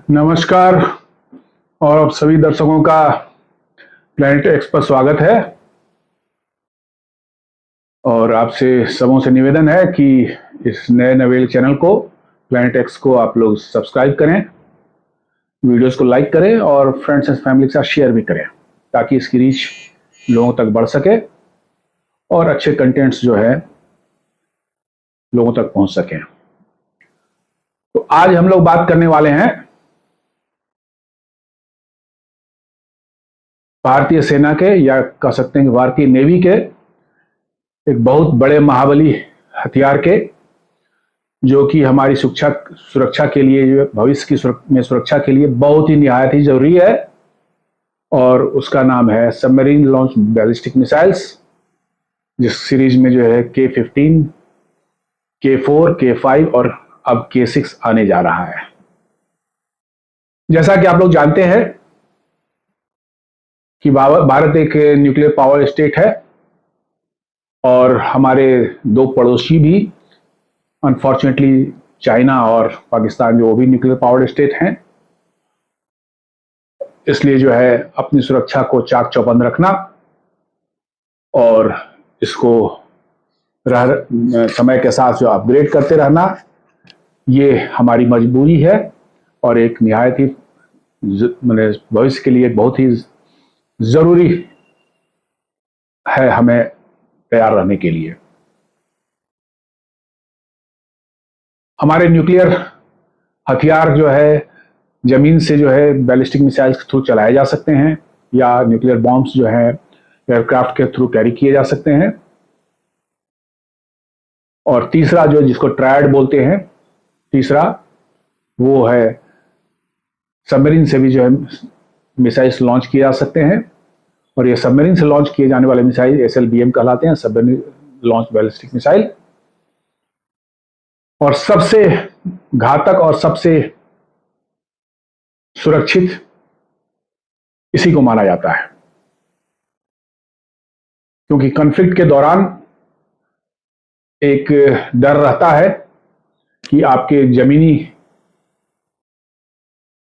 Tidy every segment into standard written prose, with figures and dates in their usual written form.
नमस्कार और आप सभी दर्शकों का प्लैनेट एक्स पर स्वागत है। और आपसे सबों से निवेदन है कि इस नए नवेल चैनल को प्लैनेट एक्स को आप लोग सब्सक्राइब करें, वीडियोस को लाइक करें और फ्रेंड्स एंड फैमिली के साथ शेयर भी करें ताकि इसकी रीच लोगों तक बढ़ सके और अच्छे कंटेंट्स जो है लोगों तक पहुंच सकें। तो आज हम लोग बात करने वाले हैं भारतीय सेना के, या कह सकते हैं कि भारतीय नेवी के एक बहुत बड़े महाबली हथियार के, जो कि हमारी सुरक्षा के लिए, भविष्य की सुरक्षा के लिए बहुत ही निहायत ही जरूरी है। और उसका नाम है सबमरीन लॉन्च बैलिस्टिक मिसाइल्स, जिस सीरीज में जो है K-15, K-4, K-5 और अब K-6 आने जा रहा है। जैसा कि आप लोग जानते हैं कि भारत एक न्यूक्लियर पावर स्टेट है और हमारे दो पड़ोसी भी, अनफॉर्चुनेटली चाइना और पाकिस्तान, जो भी न्यूक्लियर पावर स्टेट हैं। इसलिए जो है अपनी सुरक्षा को चाक चौबंद रखना और इसको समय के साथ जो अपग्रेड करते रहना, ये हमारी मजबूरी है और एक निहायत ही भविष्य के लिए बहुत ही जरूरी है हमें तैयार रहने के लिए। हमारे न्यूक्लियर हथियार जो है जमीन से जो है बैलिस्टिक मिसाइल्स के थ्रू चलाए जा सकते हैं, या न्यूक्लियर बॉम्ब्स जो है एयरक्राफ्ट के थ्रू कैरी किए जा सकते हैं। और तीसरा जो, जिसको ट्रायड बोलते हैं, तीसरा वो है सबमरीन से भी जो है मिसाइल्स लॉन्च किए जा सकते हैं। और ये सबमरीन से लॉन्च किए जाने वाले मिसाइल SLBM कहलाते हैं, सबमरीन लॉन्च बैलिस्टिक मिसाइल। और सबसे घातक और सबसे सुरक्षित इसी को माना जाता है, क्योंकि कॉन्फ्लिक्ट के दौरान एक डर रहता है कि आपके जमीनी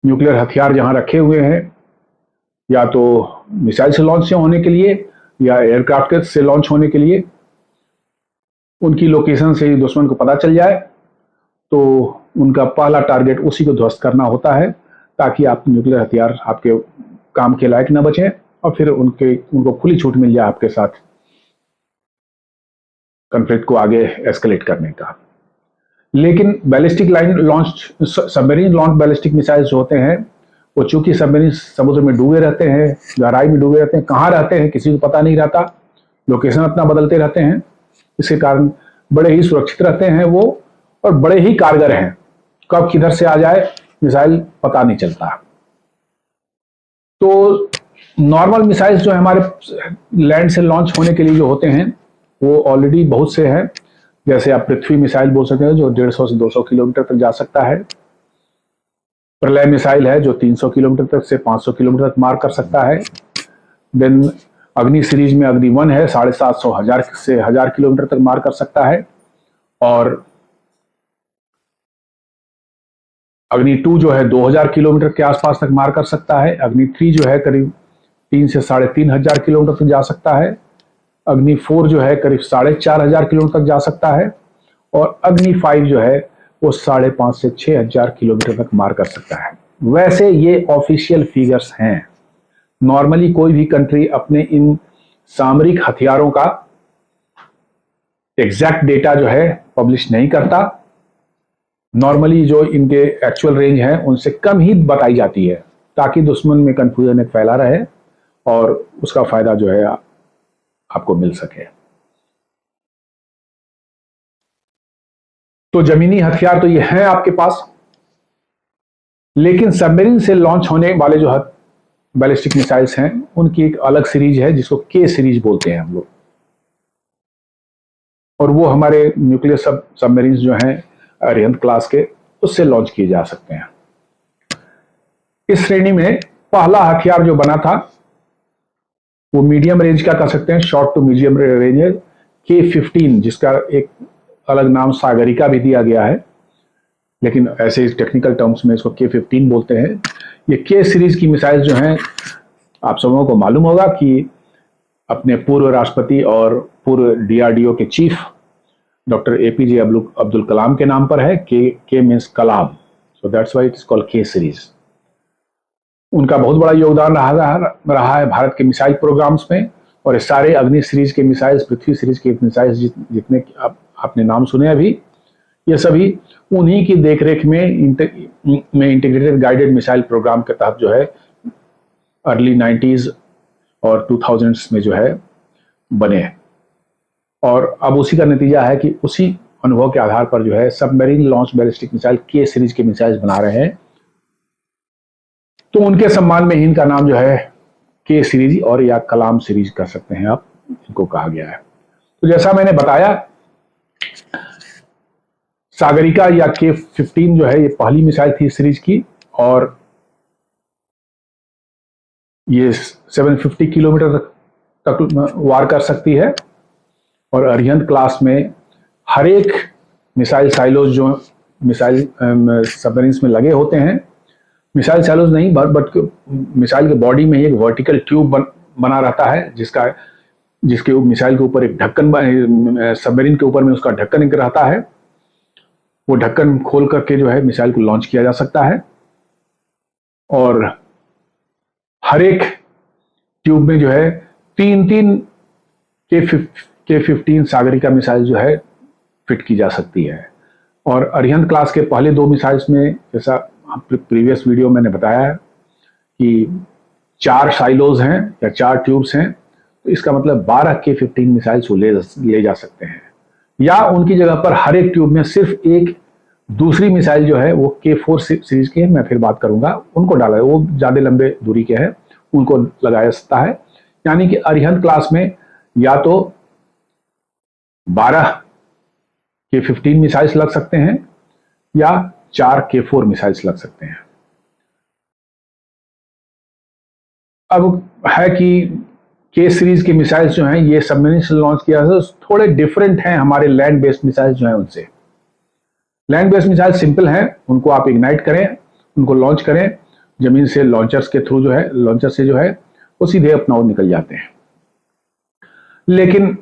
न्यूक्लियर हथियार जहां रखे हुए हैं, या तो मिसाइल से लॉन्च होने के लिए या एयरक्राफ्ट से लॉन्च होने के लिए, उनकी लोकेशन से दुश्मन को पता चल जाए तो उनका पहला टारगेट उसी को ध्वस्त करना होता है, ताकि आप न्यूक्लियर हथियार आपके काम के लायक न बचे और फिर उनको खुली छूट मिल जाए आपके साथ कॉन्फ्लिक्ट को आगे एस्केलेट करने का। लेकिन ballistic line launch submarine launch ballistic missiles होते हैं, वो चूंकि सबमरीन समुद्र में डूबे रहते हैं, गहराई में डूबे रहते हैं, कहाँ रहते हैं किसी को पता नहीं रहता, लोकेशन अपना बदलते रहते हैं, इसके कारण बड़े ही सुरक्षित रहते हैं वो, और बड़े ही कारगर हैं। कब किधर से आ जाए मिसाइल पता नहीं चलता। तो नॉर्मल मिसाइल्स जो है हमारे लैंड से लॉन्च होने के लिए जो होते हैं, वो ऑलरेडी बहुत से हैं। जैसे आप पृथ्वी मिसाइल बोल सकते हैं, जो 150 से 200 किलोमीटर तक जा सकता है। प्रलय मिसाइल है जो 300 किलोमीटर तक से 500 किलोमीटर तक मार कर सकता है। देन अग्नि सीरीज में अग्नि 1 है, 750 1000 से 1000 किलोमीटर तक मार कर सकता है। और अग्नि 2 जो है 2000 किलोमीटर के आसपास तक मार कर सकता है। अग्नि 3 जो है करीब 3 से 3500 किलोमीटर तक जा सकता है। अग्नि 4 जो है करीब 4500 किलोमीटर तक जा सकता है। और अग्नि 5 जो है वो 5,500 से 6,000 किलोमीटर तक मार कर सकता है। वैसे ये ऑफिशियल फिगर्स हैं। नॉर्मली कोई भी कंट्री अपने इन सामरिक हथियारों का एग्जैक्ट डेटा जो है पब्लिश नहीं करता। नॉर्मली जो इनके एक्चुअल रेंज है उनसे कम ही बताई जाती है, ताकि दुश्मन में कंफ्यूजन फैला रहे और उसका फायदा जो है आपको मिल सके। तो जमीनी हथियार तो ये हैं आपके पास, लेकिन सबमरीन से लॉन्च होने वाले जो बैलिस्टिक मिसाइल्स हैं उनकी एक अलग सीरीज है, जिसको K सीरीज बोलते हैं हम लोग। और वो हमारे न्यूक्लियर सबमरीन जो हैं अरिहंत क्लास के, उससे लॉन्च किए जा सकते हैं। इस श्रेणी में पहला हथियार जो बना था वो मीडियम रेंज का कह सकते हैं, शॉर्ट टू मीडियम रेंज है, K-15, जिसका एक अलग नाम सागरिका भी दिया गया है। लेकिन ऐसे टेक्निकल टर्म्स में इसको K-15 बोलते हैं। ये के सीरीज की मिसाइल जो हैं, आप सबों को मालूम होगा कि अपने पूर्व राष्ट्रपति और पूर्व DRDO के chief doctor APJ Abdul Kalam के नाम पर है। के means Kalam, so that's why it is called के सीरीज। उनका बहुत बड़ा योगदान रहा है भारत के मिसाइल प्रोग्राम्स में, और सारे अग्नि सीरीज के मिसाइल्स, पृथ्वी सीरीज के मिसाइल्स जितने आपने नाम सुने अभी, ये सभी उन्हीं की देखरेख में इंटीग्रेटेड गाइडेड मिसाइल प्रोग्राम के तहत जो है अर्ली 90s और 2000s में जो है बने। और अब उसी का नतीजा है कि उसी अनुभव के आधार पर जो है सबमरीन लॉन्च बैलिस्टिक मिसाइल के सीरीज के मिसाइल्स बना रहे हैं। तो उनके सम्मान में ही इनका नाम जो है के सीरीज और या कलाम सीरीज कर सकते हैं आप, इनको कहा गया है। तो जैसा मैंने बताया, सागरिका या K-15 जो है ये पहली मिसाइल थी सीरीज की, और ये 750 किलोमीटर तक वार कर सकती है। और अरिहंत क्लास में हर एक मिसाइल साइलोज जो मिसाइल सबमरीन्स में लगे होते हैं, मिसाइल साइलोज नहीं बट मिसाइल के बॉडी में एक वर्टिकल ट्यूब बना रहता है, जिसके मिसाइल के ऊपर एक ढक्कन, सबमरीन के ऊपर में उसका ढक्कन एक रहता है। वो ढक्कन खोल करके जो है मिसाइल को लॉन्च किया जा सकता है। और हर एक ट्यूब में जो है तीन K-15 सागरिका मिसाइल जो है फिट की जा सकती है। और अरिहंत क्लास के पहले 2 मिसाइल्स में, जैसा प्रीवियस वीडियो मैंने बताया है कि 4 साइलोज हैं या 4 ट्यूब्स हैं, तो इसका मतलब 12 K-15 मिसाइल्स ले जा सकते हैं। या उनकी जगह पर हर एक ट्यूब में सिर्फ एक दूसरी मिसाइल जो है वो K-4 सीरीज की है, मैं फिर बात करूंगा, उनको डाला है, वो ज्यादा लंबे दूरी के हैं, उनको लगाया जा सकता है। यानी कि अरिहंत क्लास में या तो 12 K-15 मिसाइल्स लग सकते हैं या 4 K-4 मिसाइल्स लग सकते हैं। अब है कि के सीरीज के मिसाइल्स जो हैं ये सबमरीन से लॉन्च किया है, थोड़े डिफरेंट हैं हमारे लैंड बेस्ड मिसाइल्स जो हैं उनसे। लैंड बेस्ड मिसाइल सिंपल हैं, उनको आप इग्नाइट करें, उनको लॉन्च करें जमीन से, लॉन्चर्स के थ्रू जो है, लॉन्चर से जो है वो सीधे अपना ओर निकल जाते हैं। लेकिन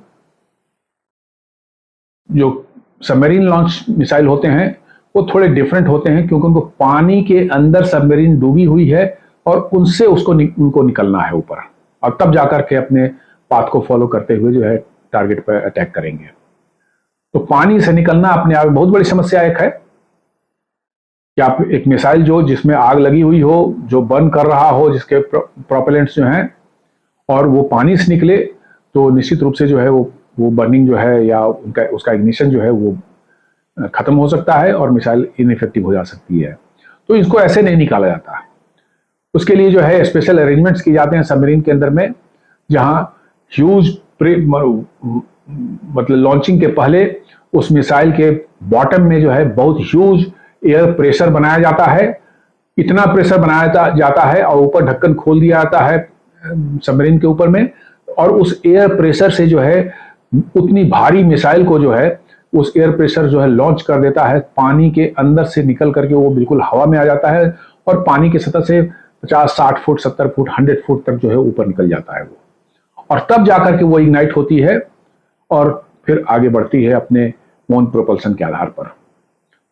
जो सबमरीन लॉन्च मिसाइल होते हैं वो थोड़े डिफरेंट होते हैं, क्योंकि उनको पानी के अंदर सबमरीन डूबी हुई है और उनसे उनको निकलना है ऊपर, और तब जाकर के अपने पाथ को फॉलो करते हुए जो है टारगेट पर अटैक करेंगे। तो पानी से निकलना अपने आप में बहुत बड़ी समस्या एक है कि आप एक मिसाइल जिसमें आग लगी हुई हो, जो बर्न कर रहा हो, जिसके प्रोपेलेंट्स जो हैं, और वो पानी से निकले, तो निश्चित रूप से जो है वो बर्निंग जो है या उसका इग्निशन जो है वो खत्म हो सकता है और मिसाइल इनइफेक्टिव हो जा सकती है। तो इसको ऐसे नहीं निकाला जाता। उसके लिए जो है स्पेशल अरेंजमेंट्स किए जाते हैं सबमरीन के अंदर में, जहां ह्यूज मतलब लॉन्चिंग के पहले उस मिसाइल के बॉटम में जो है बहुत ह्यूज एयर प्रेशर बनाया जाता है। इतना प्रेशर बनाया जाता है और ऊपर ढक्कन खोल दिया जाता है सबमरीन के ऊपर में, और उस एयर प्रेशर से जो है उतनी भारी मिसाइल को जो है उस एयर प्रेशर जो है लॉन्च कर देता है। पानी के अंदर से निकल करके वो बिल्कुल हवा में आ जाता है और पानी की सतह से 50, 60 फुट, 70 फुट, 100 फुट तक जो है ऊपर निकल जाता है वो, और तब जाकर के वो इग्नाइट होती है और फिर आगे बढ़ती है अपने ओन प्रोपल्सन के आधार पर।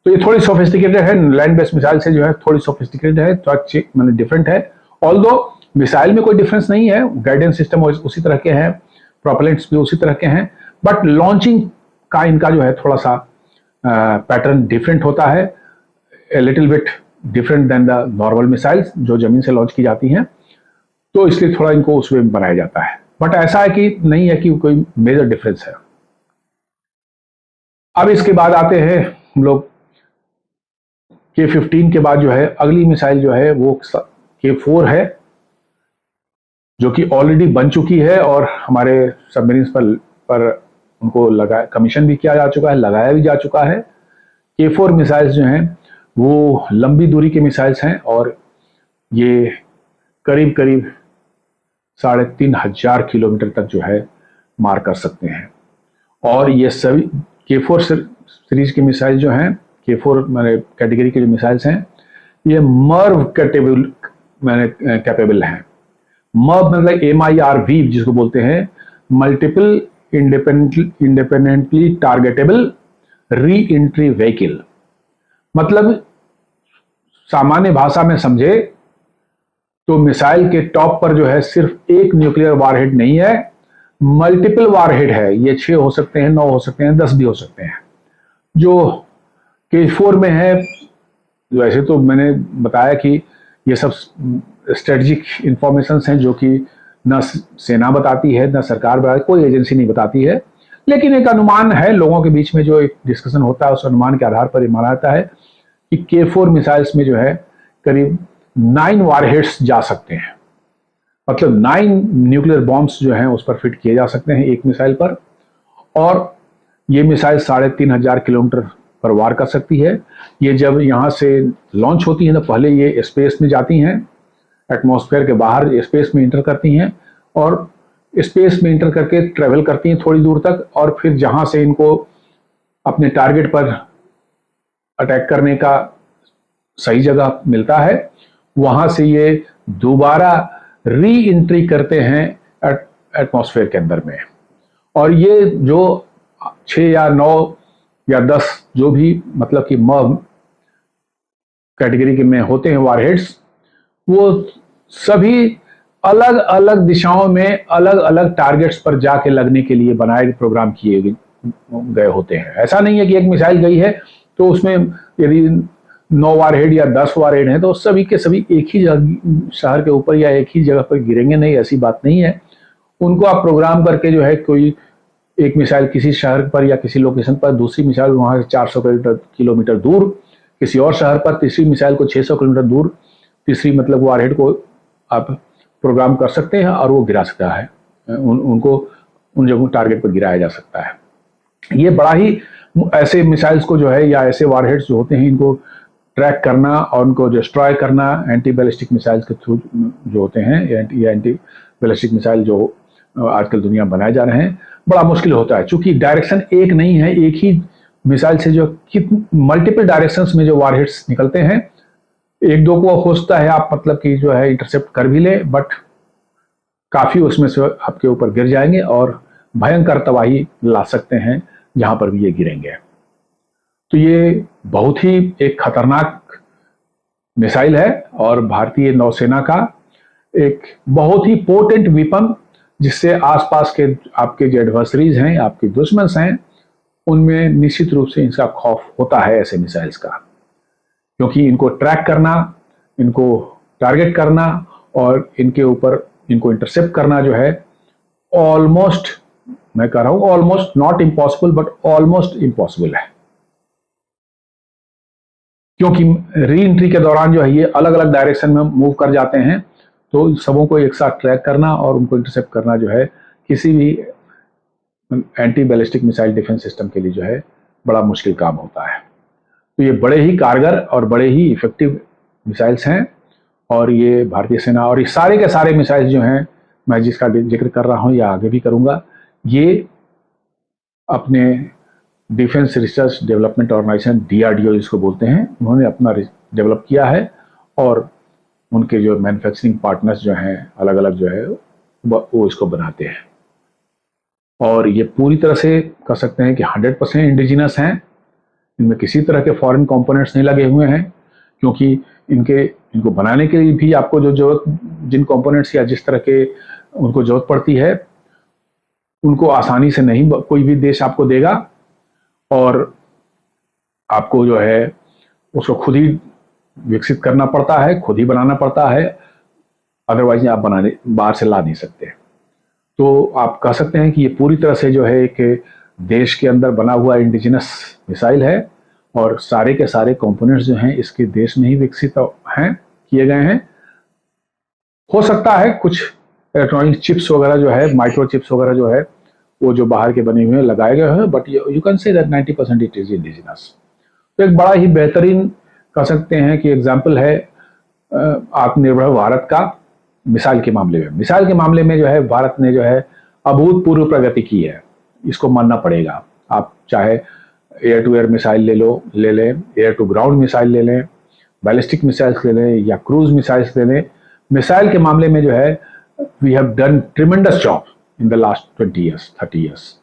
तो ये थोड़ी सोफिस्टिकेटेड है, लैंड बेस्ड मिसाइल से जो है थोड़ी सोफिस्टिकेटेड है, थोड़ा मतलब डिफरेंट है। ऑल्दो मिसाइल में कोई डिफरेंस नहीं है, गाइडेंस सिस्टम उसी तरह के हैं, प्रोपेलेंट्स भी उसी तरह के हैं, बट लॉन्चिंग का इनका जो है थोड़ा सा पैटर्न डिफरेंट होता है, a little bit different than the normal missiles जो जमीन से लॉन्च की जाती हैं। तो इसलिए थोड़ा इनको उस वे में बनाया जाता है, बट ऐसा है कि नहीं है कि कोई मेजर डिफरेंस है। अब इसके बाद आते हैं हम लोग K-15 के बाद जो है अगली मिसाइल जो है वो K-4 है, जो कि ऑलरेडी बन चुकी है और हमारे सबमरीन्स पर उनको कमीशन भी किया जा चुका है, लगाया भी जा चुका है। K-4 मिसाइल्स जो हैं वो लंबी दूरी के मिसाइल्स हैं और ये करीब करीब 3500 किलोमीटर तक जो है मार कर सकते हैं। और ये सभी K-4 सीरीज के मिसाइल जो हैं, K4 मैंने कैटेगरी के जो मिसाइल्स हैं ये मर्व कैपेबल हैं। मर्व मतलब MIRV जिसको बोलते हैं, multiple independently targetable re entry vehicle. मतलब सामान्य भाषा में समझे तो मिसाइल के टॉप पर जो है सिर्फ एक न्यूक्लियर वारहेड नहीं है, मल्टीपल वारहेड है। ये 6 हो सकते हैं, 9 हो सकते हैं, 10 भी हो सकते हैं। जो K4 में है, वैसे तो मैंने बताया कि ये सब स्ट्रेटजिक इंफॉर्मेशन हैं जो कि न सेना बताती है, न सरकार बताती, कोई एजेंसी नहीं बताती है, लेकिन एक अनुमान है लोगों के बीच में, जो एक डिस्कशन होता है उस अनुमान के आधार पर ये माना जाता है कि K4 मिसाइल्स में जो है करीब 9 वारहेड्स जा सकते हैं। मतलब 9 न्यूक्लियर बॉम्ब्स जो हैं उस पर फिट किए जा सकते हैं एक मिसाइल पर, और ये मिसाइल 3500 किलोमीटर पर वार कर सकती है। ये जब यहाँ से लॉन्च होती है तो पहले ये स्पेस में जाती हैं, एटमॉस्फेयर के बाहर स्पेस में इंटर करती हैं, और स्पेस में इंटर करके ट्रेवल करती हैं थोड़ी दूर तक, और फिर जहाँ से इनको अपने टारगेट पर अटैक करने का सही जगह मिलता है वहाँ से ये दोबारा री एंट्री करते हैं एटमॉस्फेयर के अंदर में। और ये जो 6 या 9 या 10 जो भी मतलब कि मर्व कैटेगरी के में होते हैं वारहेड्स, वो सभी अलग अलग दिशाओं में अलग अलग टारगेट्स पर जाके लगने के लिए बनाए प्रोग्राम किए गए होते हैं। ऐसा नहीं है कि एक मिसाइल गई है तो उसमें यदि 9 वारहेड या 10 वारहेड हैं तो सभी के सभी एक ही शहर के ऊपर या एक ही जगह पर गिरेंगे, नहीं, ऐसी बात नहीं है। उनको आप प्रोग्राम करके जो है कोई एक मिसाइल किसी शहर पर या किसी लोकेशन पर, दूसरी मिसाइल वहाँ से 400 किलोमीटर दूर किसी और शहर पर, तीसरी मिसाइल को 600 किलोमीटर दूर तीसरी मतलब वारहेड को आप प्रोग्राम कर सकते हैं और वो गिरा सकता है, उनको उन जगहों टारगेट पर गिराया जा सकता है। ये बड़ा ही ऐसे मिसाइल्स को जो है या ऐसे वारहेड्स जो होते हैं इनको ट्रैक करना और उनको डिस्ट्रॉय करना एंटी बैलिस्टिक मिसाइल्स के थ्रू जो होते हैं, या एंटी बैलिस्टिक मिसाइल जो आजकल दुनिया में बनाए जा रहे हैं, बड़ा मुश्किल होता है। चूंकि डायरेक्शन एक नहीं है, एक ही मिसाइल से जो मल्टीपल डायरेक्शंस में जो वारहेड्स निकलते हैं, एक दो को हो सकता है आप मतलब कि जो है इंटरसेप्ट कर भी ले, बट काफी उसमें से आपके ऊपर गिर जाएंगे और भयंकर तबाही ला सकते हैं जहां पर भी ये गिरेंगे। तो ये बहुत ही एक खतरनाक मिसाइल है और भारतीय नौसेना का एक बहुत ही पोटेंट वेपन, जिससे आसपास के आपके जो एडवर्सरीज हैं, आपके दुश्मन हैं, उनमें निश्चित रूप से इनका खौफ होता है ऐसे मिसाइल्स का, क्योंकि इनको ट्रैक करना, इनको टारगेट करना और इनके ऊपर इनको इंटरसेप्ट करना जो है ऑलमोस्ट, मैं कह रहा हूं almost not impossible but almost impossible है। क्योंकि री एंट्री के दौरान जो है ये अलग अलग डायरेक्शन में मूव कर जाते हैं, तो सबों को एक साथ ट्रैक करना और उनको इंटरसेप्ट करना जो है किसी भी anti ballistic missile defence system के लिए जो है बड़ा मुश्किल काम होता है। तो ये बड़े ही कारगर और बड़े ही इफेक्टिव मिसाइल्स हैं, और ये भारतीय सेना और ये सारे के सारे मिसाइल्स जो हैं, मैं जिसका जिक्र कर रहा हूं या आगे भी करूंगा, ये अपने defence research development organisation DRDO जिसको बोलते हैं, उन्होंने अपना डेवलप किया है, और उनके जो मैन्युफैक्चरिंग पार्टनर्स जो हैं अलग अलग जो है वो इसको बनाते हैं। और ये पूरी तरह से कह सकते हैं कि 100% इंडिजिनस हैं, इनमें किसी तरह के फॉरेन कंपोनेंट्स नहीं लगे हुए हैं, क्योंकि इनको बनाने के लिए भी आपको जो जरूरत, जिन कंपोनेंट्स या जिस तरह के उनको जरूरत पड़ती है, उनको आसानी से नहीं कोई भी देश आपको देगा, और आपको जो है उसको खुद ही विकसित करना पड़ता है, खुद ही बनाना पड़ता है, अदरवाइज आप बाहर से ला नहीं सकते। तो आप कह सकते हैं कि ये पूरी तरह से जो है एक देश के अंदर बना हुआ इंडिजिनस मिसाइल है, और सारे के सारे कंपोनेंट्स जो हैं इसके देश में ही विकसित हैं, किए गए हैं। हो सकता है कुछ इलेक्ट्रॉनिक चिप्स वगैरह जो है, माइक्रो चिप्स वगैरह जो है, वो जो बाहर के बने हुए हैं लगाए गए हैं, but you can say that 90% it is indigenous. तो एक बड़ा ही बेहतरीन कह सकते हैं कि एग्जाम्पल है आत्मनिर्भर भारत का मिसाइल के मामले में। मिसाइल के मामले में जो है भारत ने जो है अभूतपूर्व प्रगति की है, इसको मानना पड़ेगा। आप चाहे एयर टू एयर मिसाइल ले लें, एयर टू ग्राउंड मिसाइल ले लें, बैलिस्टिक मिसाइल्स ले लें या क्रूज मिसाइल्स ले लें। मिसाइल के मामले में जो है we have done tremendous job in the last 20 years 30 years.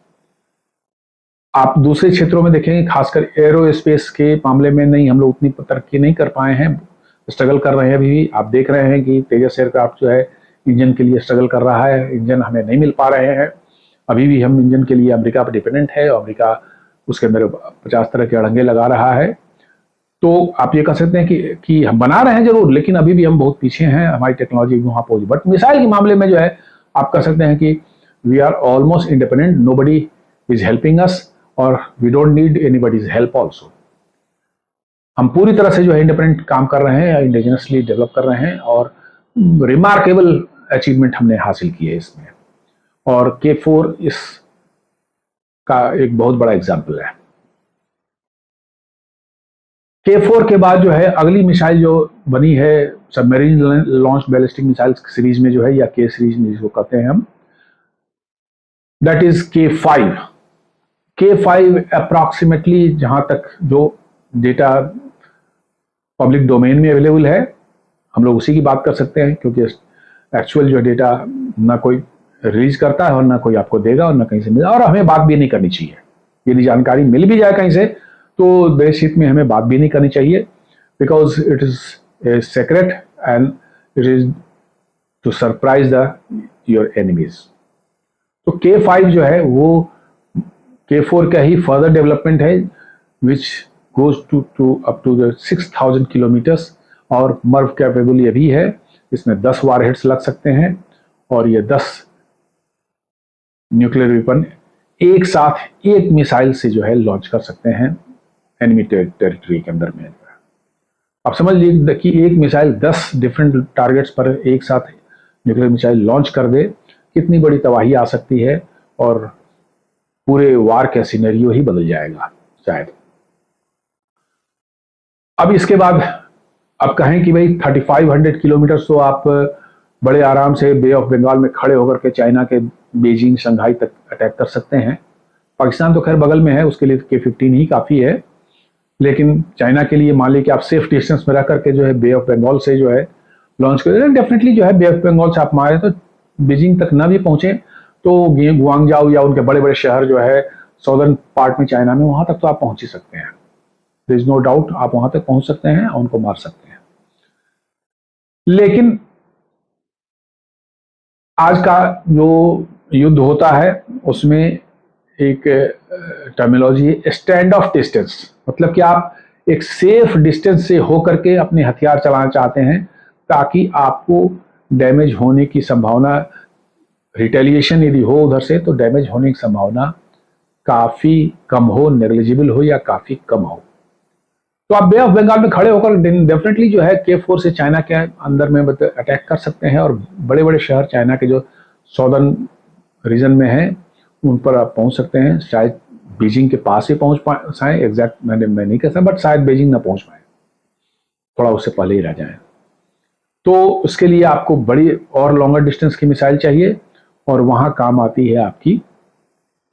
आप दूसरे क्षेत्रों में देखेंगे, खासकर एरोस्पेस के मामले में नहीं, हम लोग उतनी तरक्की नहीं कर पाए हैं, स्ट्रगल कर रहे हैं अभी भी। आप देख रहे हैं कि तेजस एयरक्राफ्ट जो है इंजन के लिए स्ट्रगल कर रहा है, इंजन हमें नहीं मिल पा रहे हैं। अभी भी हम इंजन के लिए अमेरिका पर डिपेंडेंट है, अमेरिका उसके अंदर 50 तरह के अड़ंगे लगा रहा है। तो आप ये कह सकते हैं कि हम बना रहे हैं जरूर, लेकिन अभी भी हम बहुत पीछे हैं, हमारी टेक्नोलॉजी वहां पहुंची। बट मिसाइल के मामले में जो है आप कह सकते हैं कि we are almost independent, nobody is helping us और we don't need anybody's help also. हम पूरी तरह से जो है इंडिपेंडेंट काम कर रहे हैं, इंडिजिनसली डेवलप कर रहे हैं और रिमार्केबल अचीवमेंट हमने हासिल की है इसमें। और K4 इस का एक बहुत बड़ा एग्जाम्पल है। K4 के बाद जो है अगली मिसाइल जो बनी है submarine launch ballistic missile series में जो है, या K सीरीज में जिसको कहते हैं हम, that is K5। K5 approximately, जहां तक जो डेटा पब्लिक डोमेन में अवेलेबल है, हम लोग उसी की बात कर सकते हैं, क्योंकि एक्चुअल जो डेटा ना कोई रिलीज करता है और ना कोई आपको देगा और ना कहीं से मिलेगा, और हमें बात भी नहीं करनी चाहिए। यदि जानकारी मिल भी जाए कहीं से तो देश हित में हमें बात भी नहीं करनी चाहिए, because it is a secret and it is to surprise the your enemies. तो K5 जो है वो K4 का ही फर्दर डेवलपमेंट है, which goes to up to the 6000 kilometres, और मर्व कैपेबल ये भी है। इसमें 10 वारहेड्स लग सकते हैं और ये 10 न्यूक्लियर वेपन एक साथ एक मिसाइल से जो है लॉन्च कर सकते हैं एनिमी टेरिटरी के अंदर में। आप समझ लीजिए कि एक मिसाइल 10 डिफरेंट टारगेट्स पर एक साथ न्यूक्लियर मिसाइल लॉन्च कर दे, कितनी बड़ी तबाही आ सकती है, और पूरे वार का सिनेरियो ही बदल जाएगा शायद। अब इसके बाद अब कहें कि भाई 3500 किलोमीटर तो आप बड़े आराम से बे ऑफ बंगाल में खड़े होकर के चाइना के बीजिंग शंघाई तक अटैक कर सकते हैं। पाकिस्तान तो खैर बगल में है, उसके लिए K15 ही काफ़ी है, लेकिन चाइना के लिए मान लीजिए कि आप सेफ डिस्टेंस में रह करके जो है बे ऑफ बंगाल से जो है लॉन्च कर, डेफिनेटली जो है बे ऑफ बंगाल से आप मारे तो बीजिंग तक ना भी पहुंचे तो गुआंगजाओ या उनके बड़े बड़े शहर जो है सॉदर्न पार्ट में चाइना में, वहां तक तो आप पहुंच ही सकते हैं। देयर इज नो डाउट, आप वहां तक पहुंच सकते हैं और उनको मार सकते हैं। लेकिन आज का जो युद्ध होता है उसमें एक टर्मिनोलॉजी है स्टैंड ऑफ डिस्टेंस, मतलब कि आप एक सेफ डिस्टेंस से होकर के अपने हथियार चलाना चाहते हैं ताकि आपको डैमेज होने की संभावना, रिटेलिएशन यदि हो उधर से तो डैमेज होने की संभावना काफी कम हो, नेग्लिजिबल हो या काफी कम हो। तो आप बे ऑफ बंगाल में खड़े होकर डेफिनेटली जो है K4 से चाइना के अंदर में अटैक कर सकते हैं, और बड़े बड़े शहर चाइना के जो सॉदर्न रीजन में हैं उन पर आप पहुंच सकते हैं। शायद बीजिंग के पास ही पहुंच पाए, एग्जैक्ट मैं नहीं कह सकता, बट शायद बीजिंग ना पहुंच पाए, थोड़ा उससे पहले ही रह जाए। तो उसके लिए आपको बड़ी और लॉन्गर डिस्टेंस की मिसाइल चाहिए, और वहां काम आती है आपकी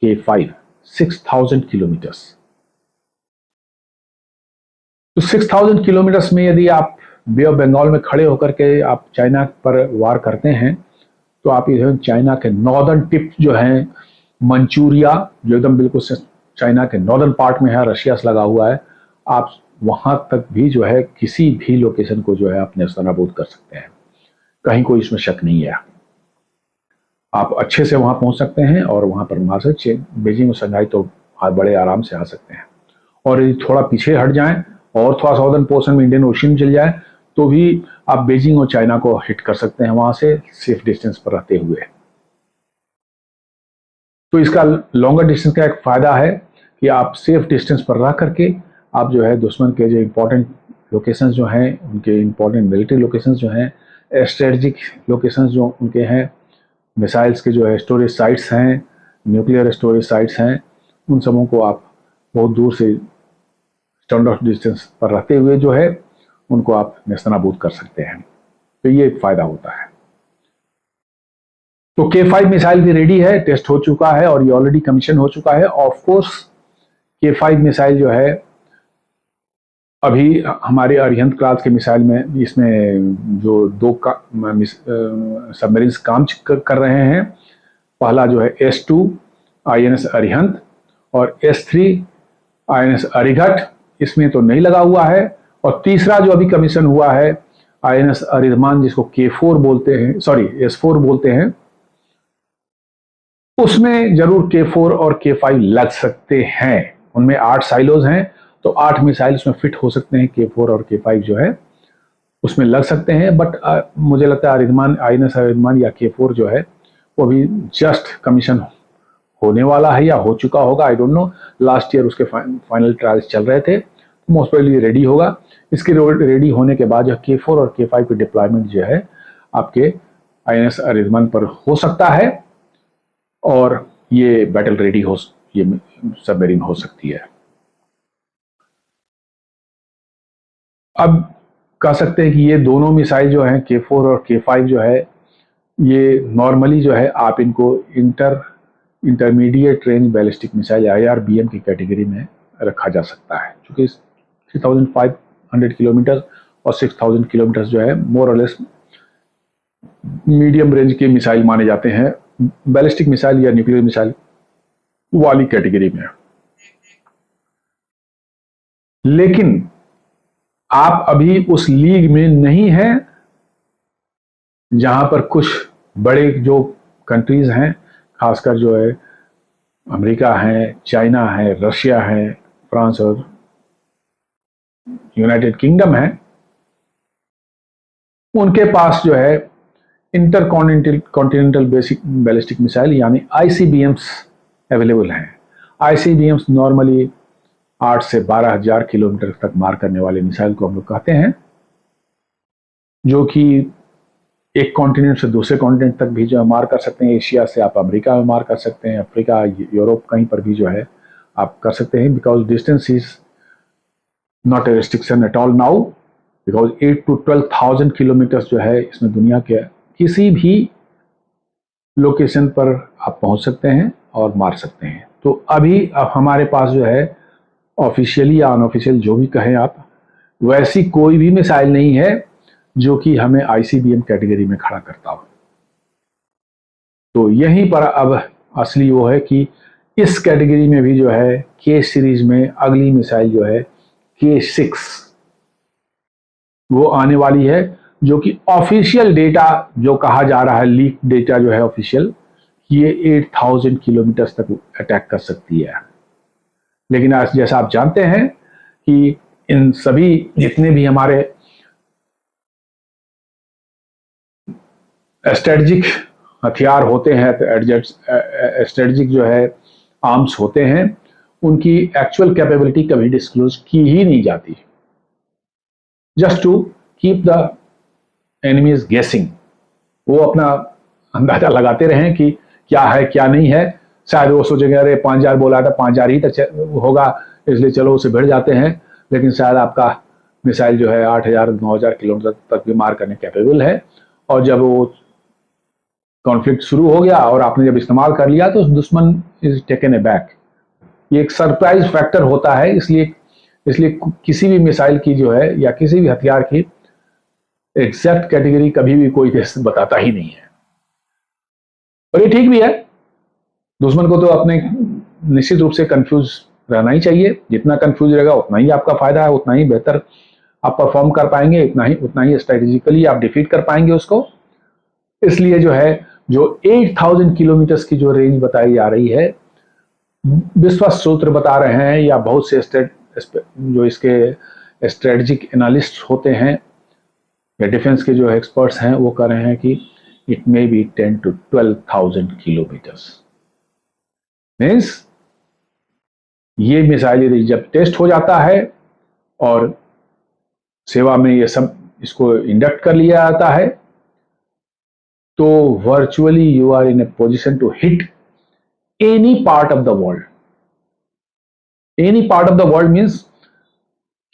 K5 6000 किलोमीटर्स। तो 6000 किलोमीटर्स में यदि आप बे ऑफ बंगाल में खड़े होकर के आप चाइना पर वार करते हैं तो आप इधर चाइना के नॉर्दर्न टिप जो है, मंचूरिया जो एकदम बिल्कुल चाइना के नॉर्दर्न पार्ट में है, रशिया से लगा हुआ है, आप वहां तक भी जो है किसी भी लोकेशन को जो है आप नेस्तनाबूद कर सकते हैं। कहीं कोई इसमें शक नहीं है, आप अच्छे से वहां पहुंच सकते हैं और वहां पर मार सकते। बीजिंग और शंघाई तो बड़े आराम से आ सकते हैं, और यदि थोड़ा पीछे हट जाएं और थोड़ा सॉदर्न पोर्शन में इंडियन ओशन चल जाए तो भी आप बीजिंग और चाइना को हिट कर सकते हैं वहां से सेफ डिस्टेंस पर रहते हुए। तो इसका लॉन्गर डिस्टेंस का एक फायदा है कि आप सेफ डिस्टेंस पर रह करके आप जो है दुश्मन के जो इंपॉर्टेंट लोकेशंस जो हैं, उनके इंपॉर्टेंट मिलिट्री लोकेशंस जो हैं, स्ट्रेटेजिक लोकेशंस जो उनके हैं, मिसाइल्स के जो है स्टोरेज साइट्स हैं, न्यूक्लियर स्टोरेज साइट्स हैं, उन सबों को आप बहुत दूर से स्टैंड ऑफ डिस्टेंस पर रहते हुए जो है उनको आप नेस्तनाबूद कर सकते हैं। तो ये एक फायदा होता है। तो K5 मिसाइल भी रेडी है, टेस्ट हो चुका है और ये ऑलरेडी कमीशन हो चुका है। ऑफ कोर्स K5 मिसाइल जो है अभी हमारे अरिहंत क्लास के मिसाइल में, इसमें जो दो सबमरीन्स काम कर रहे हैं, पहला जो है S2 INS अरिहंत और S3 INS अरिघट, इसमें तो नहीं लगा हुआ है। और तीसरा जो अभी कमीशन हुआ है INS अरिधमान, जिसको K4 बोलते हैं, सॉरी S4 बोलते हैं, उसमें जरूर K4 और K5 लग सकते हैं। उनमें 8 साइलोज हैं, तो 8 मिसाइल उसमें फिट हो सकते हैं। K4 और K5 जो है उसमें लग सकते हैं, बट मुझे लगता है अरिधमान, INS अरिधमान या K4 जो है वो अभी जस्ट कमीशन होने वाला है या हो चुका होगा, I don't know. Last year उसके फाइनल ट्रायल्स चल रहे थे, मोस्ट प्रोबेबली रेडी होगा। इसके रेडी होने के बाद जो K4 और K5 की डिप्लॉयमेंट जो है आपके INS अरिधमान पर हो सकता है और ये बैटल रेडी हो, ये सबमरीन हो सकती है। अब कह सकते हैं कि ये दोनों मिसाइल जो हैं K4 और K5 जो है, ये नॉर्मली जो है आप इनको intermediate range ballistic missile IRBM की कैटेगरी में रखा जा सकता है, क्योंकि 3500 किलोमीटर और 6000 किलोमीटर जो है मोर और लेस मीडियम रेंज के मिसाइल माने जाते हैं, बैलिस्टिक मिसाइल या न्यूक्लियर मिसाइल वाली कैटेगरी में। लेकिन आप अभी उस लीग में नहीं हैं जहां पर कुछ बड़े जो कंट्रीज हैं, खासकर जो है अमेरिका है, चाइना है, रशिया है, फ्रांस और यूनाइटेड किंगडम है, उनके पास जो है इंटरकॉन्टिनेंटल बेसिक बैलिस्टिक मिसाइल यानी ICBMs अवेलेबल हैं। ICBMs नॉर्मली 8 से 12,000 किलोमीटर तक मार करने वाले मिसाइल को हम लोग कहते हैं, जो कि एक कॉन्टिनेंट से दूसरे कॉन्टिनेंट तक भी जो मार कर सकते हैं। एशिया से आप अमेरिका में मार कर सकते हैं, अफ्रीका, यूरोप, कहीं पर भी जो है आप कर सकते हैं, because distance is not a restriction at all now, because 8 to 12,000 kilometre जो है इसमें दुनिया के किसी भी लोकेशन पर आप पहुंच सकते हैं और मार सकते हैं। तो अभी अब हमारे पास जो है ऑफिशियली या अनऑफिशियल जो भी कहें आप, वैसी कोई भी मिसाइल नहीं है जो कि हमें ICBM कैटेगरी में खड़ा करता हो। तो यहीं पर अब असली वो है कि इस कैटेगरी में भी जो है K सीरीज में अगली मिसाइल जो है K6 वो आने वाली है, जो कि ऑफिशियल डेटा जो कहा जा रहा है, लीक डेटा जो है ऑफिशियल, ये 8,000 किलोमीटर तक अटैक कर सकती है। लेकिन आज जैसा आप जानते हैं कि इन सभी जितने भी हमारे स्ट्रेटजिक हथियार होते हैं, स्ट्रेटजिक जो है आर्म्स होते हैं, उनकी एक्चुअल कैपेबिलिटी कभी डिस्क्लोज की ही नहीं जाती, just to keep the enemies guessing. वो अपना अंदाजा लगाते रहें कि क्या है क्या नहीं है, शायद वो सोचेंगे अरे 5,000 बोला था, 5,000 ही तक होगा, इसलिए चलो उसे भिड़ जाते हैं। लेकिन शायद आपका मिसाइल जो है 8,000 9,000 किलोमीटर तक भी मार करने कैपेबल है, और जब वो कॉन्फ्लिक्ट शुरू हो गया और आपने जब इस्तेमाल कर लिया तो दुश्मन इज टेकन ए बैक। ये एक सरप्राइज फैक्टर होता है, इसलिए किसी भी मिसाइल की जो है या किसी भी हथियार की एग्जैक्ट कैटेगरी कभी भी कोई देश बताता ही नहीं है, और ये ठीक भी है। दुश्मन को तो अपने निश्चित रूप से कंफ्यूज रहना ही चाहिए, जितना कंफ्यूज रहेगा उतना ही आपका फायदा है, उतना ही बेहतर आप परफॉर्म कर पाएंगे, उतना ही स्ट्रेटेजिकली आप डिफीट कर पाएंगे उसको। इसलिए जो है जो 8,000 किलोमीटर की जो रेंज बताई जा रही है, विश्वस्त सूत्र बता रहे हैं या बहुत से जो इसके स्ट्रेटेजिक एनालिस्ट होते हैं या डिफेंस के जो एक्सपर्ट्स हैं, वो कह रहे हैं कि it may be 10 to 12,000 kilometres. Means ये मिसाइल जब टेस्ट हो जाता है और सेवा में ये सब इसको इंडक्ट कर लिया जाता है, तो virtually you are in a position to hit any part of the world. Any part of the world means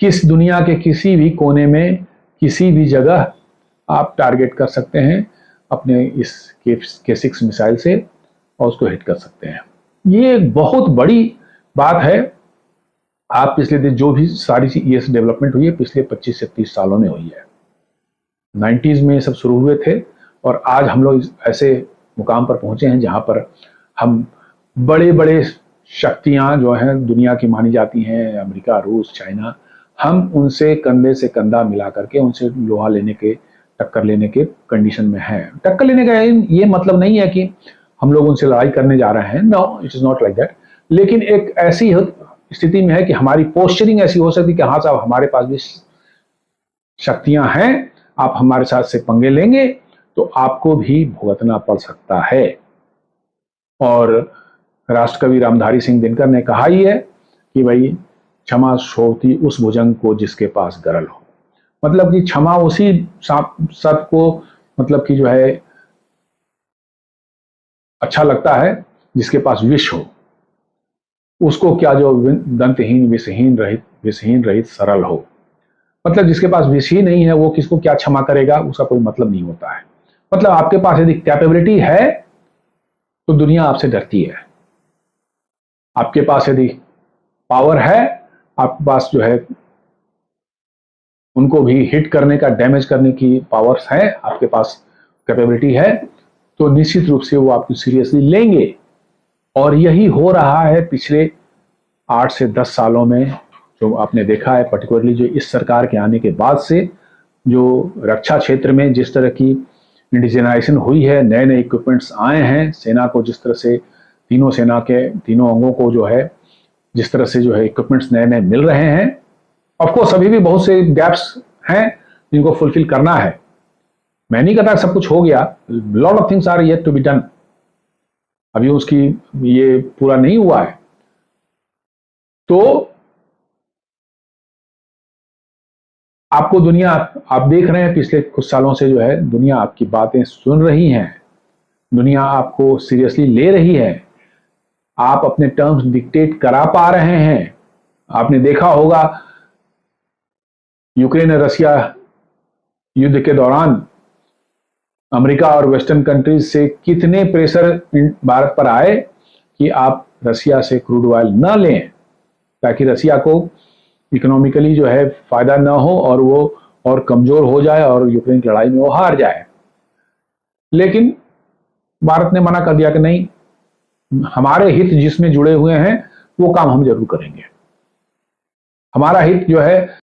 किस दुनिया के किसी भी कोने में किसी भी जगह आप टारगेट कर सकते हैं अपने इस K6 मिसाइल से और उसको हिट कर सकते हैं। ये एक बहुत बड़ी बात है आप पिछले दिन जो भी सारी ये डेवलपमेंट हुई है पिछले 25 से 30 सालों में हुई है। 90s में ये सब शुरू हुए थे और आज हम लोग ऐसे मुकाम पर पहुंचे हैं जहां पर हम बड़े बड़े शक्तियां जो हैं दुनिया की मानी जाती हैं, अमेरिका, रूस, चाइना, हम उनसे कंधे से कंधा मिला करके उनसे लोहा लेने के, टक्कर लेने के कंडीशन में हैं। टक्कर लेने का ये मतलब नहीं है कि हम लोग उनसे लड़ाई करने जा रहे हैं, no, it is not like that. लेकिन एक ऐसी स्थिति में है कि हमारी पोस्चरिंग ऐसी हो सकती है कि हाँ साहब, हमारे पास भी शक्तियां हैं, आप हमारे साथ से पंगे लेंगे तो आपको भी भुगतना पड़ सकता है। और राष्ट्रकवि रामधारी सिंह दिनकर ने कहा ही है कि भाई क्षमा सोती उस भुजंग को जिसके पास गरल हो। मतलब कि क्षमा उसी सब को मतलब कि जो है अच्छा लगता है जिसके पास विष हो, उसको क्या जो दंतहीन विषहीन रहित सरल हो। मतलब जिसके पास विष ही नहीं है वो किसको क्या क्षमा करेगा, उसका कोई मतलब नहीं होता है। मतलब आपके पास यदि कैपेबिलिटी है तो दुनिया आपसे डरती है। आपके पास यदि पावर है, आपके पास जो है उनको भी हिट करने का, डैमेज करने की पावर्स है, आपके पास कैपेबिलिटी है, तो निश्चित रूप से वो आपको सीरियसली लेंगे। और यही हो रहा है पिछले 8 से 10 सालों में, जो आपने देखा है, पर्टिकुलरली जो इस सरकार के आने के बाद से जो रक्षा क्षेत्र में जिस तरह की इंडिजिनाइजेशन हुई है, नए नए इक्विपमेंट्स आए हैं, सेना को जिस तरह से तीनों सेना के तीनों अंगों को जो है जिस तरह से जो है इक्विपमेंट्स नए नए मिल रहे हैं। ऑफ कोर्स अभी भी बहुत से गैप्स हैं जिनको फुलफिल करना है। मैं नहीं कहता सब कुछ हो गया, lot of things are yet to be done, अभी उसकी ये पूरा नहीं हुआ है। तो आपको दुनिया, आप देख रहे हैं पिछले कुछ सालों से जो है दुनिया आपकी बातें सुन रही है, दुनिया आपको सीरियसली ले रही है, आप अपने टर्म्स डिक्टेट करा पा रहे हैं। आपने देखा होगा यूक्रेन और रशिया युद्ध के दौरान अमेरिका और वेस्टर्न कंट्रीज से कितने प्रेशर भारत पर आए कि आप रशिया से क्रूड ऑयल न लें, ताकि रशिया को इकोनॉमिकली जो है फायदा न हो और वो और कमजोर हो जाए और यूक्रेन की लड़ाई में वो हार जाए। लेकिन भारत ने मना कर दिया कि नहीं, हमारे हित जिसमें जुड़े हुए हैं वो काम हम जरूर करेंगे। हमारा हित जो है